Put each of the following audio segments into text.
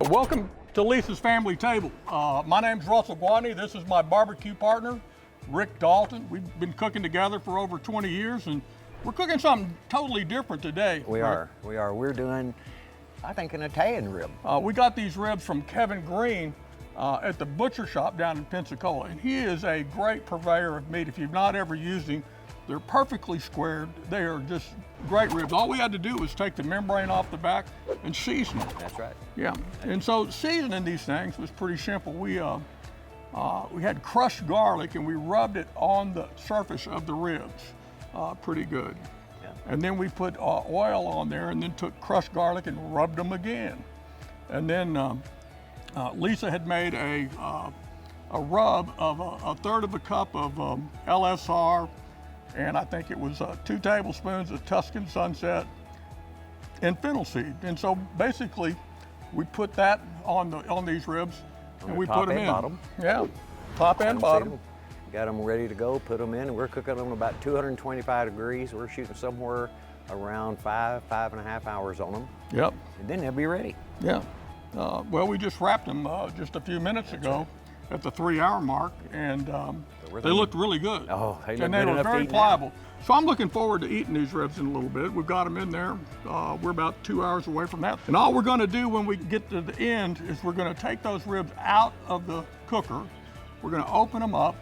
Well, welcome to Lisa's Family Table. My name's Russell Guadney. This is my barbecue partner, Rick Dalton. We've been cooking together for over 20 years, and we're cooking something totally different today. We are. We're doing, I think, an Italian rib. We got these ribs from Kevin Green at the butcher shop down in Pensacola, and he is a great purveyor of meat. If you've not ever used him, they're perfectly squared. They are just great ribs. All we had to do was take the membrane off the back and season it. That's right. Yeah, and so seasoning these things was pretty simple. We had crushed garlic and we rubbed it on the surface of the ribs pretty good. Yeah. And then we put oil on there and then took crushed garlic and rubbed them again. And then Lisa had made a rub of a third of a cup of LSR, and I think it was 2 tablespoons of Tuscan Sunset and fennel seed. And so basically, we put that on these ribs, and we put them in. Bottom. Yeah, top and bottom. Got them ready to go, put them in, and we're cooking them about 225 degrees. We're shooting somewhere around 5.5 hours on them. Yep. And then they'll be ready. Yeah. Well, we just wrapped them just a few minutes ago at the 3-hour mark, and they looked really good. Oh, they look and they good were enough to very eat pliable. So I'm looking forward to eating these ribs in a little bit. We've got them in there. We're about 2 hours away from that. And all we're going to do when we get to the end is we're going to take those ribs out of the cooker. We're going to open them up,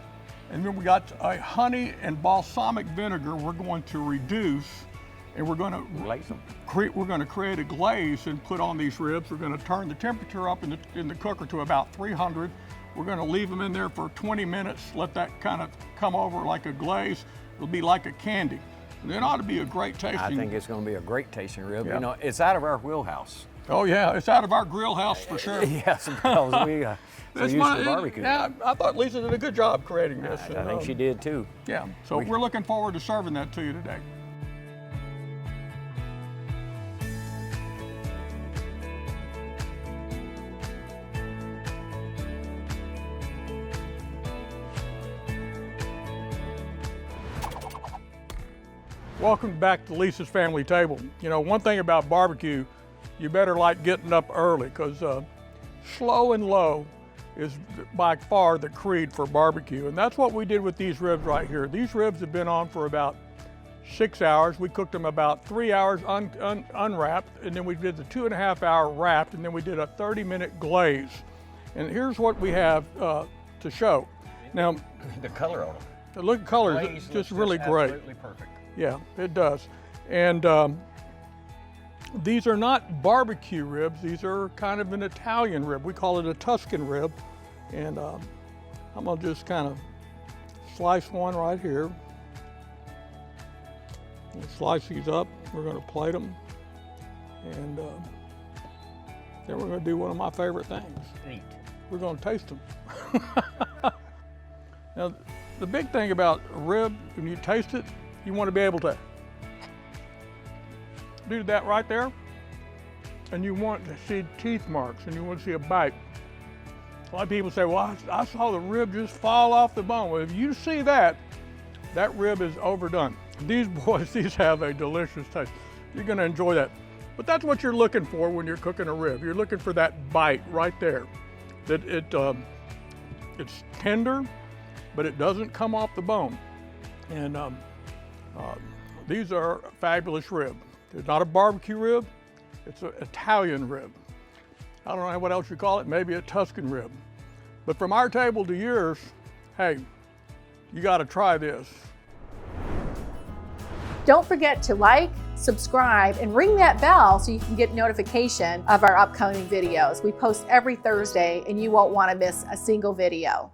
and then we got a honey and balsamic vinegar we're going to reduce, and we're going to Glaze them. we're going to create a glaze and put on these ribs. We're going to turn the temperature up in the cooker to about 300. We're going to leave them in there for 20 minutes, let that kind of come over like a glaze. It'll be like a candy. And it ought to be a great tasting. I think it's going to be a great tasting rib. Yeah. You know, it's out of our wheelhouse. Oh yeah, it's out of our grill house for sure. Yes, because we It's used to barbecue. Yeah, I thought Lisa did a good job creating this. I think she did too. Yeah, so we're looking forward to serving that to you today. Welcome back to Lisa's Family Table. You know, one thing about barbecue, you better like getting up early, because slow and low is by far the creed for barbecue. And that's what we did with these ribs right here. These ribs have been on for about 6 hours. We cooked them about 3 hours unwrapped, and then we did the 2.5-hour wrapped, and then we did a 30-minute glaze. And here's what we have to show. Now, The color on them. the look color is just really great. Absolutely perfect. Yeah, it does. And these are not barbecue ribs. These are kind of an Italian rib. We call it a Tuscan rib. And I'm gonna just kind of slice one right here. And slice these up. We're gonna plate them. And then we're gonna do one of my favorite things. Eat. We're gonna taste them. Now, the big thing about a rib, when you taste it, you want to be able to do that right there, and you want to see teeth marks, and you want to see a bite. A lot of people say, well, I saw the rib just fall off the bone. Well, if you see that, that rib is overdone. These boys, these have a delicious taste. You're going to enjoy that. But that's what you're looking for when you're cooking a rib. You're looking for that bite right there. That it's tender, but it doesn't come off the bone. And these are a fabulous rib. It's not a barbecue rib, it's an Italian rib. I don't know what else you call it, maybe a Tuscan rib. But from our table to yours, hey, you gotta try this. Don't forget to like, subscribe, and ring that bell so you can get notification of our upcoming videos. We post every Thursday and you won't want to miss a single video.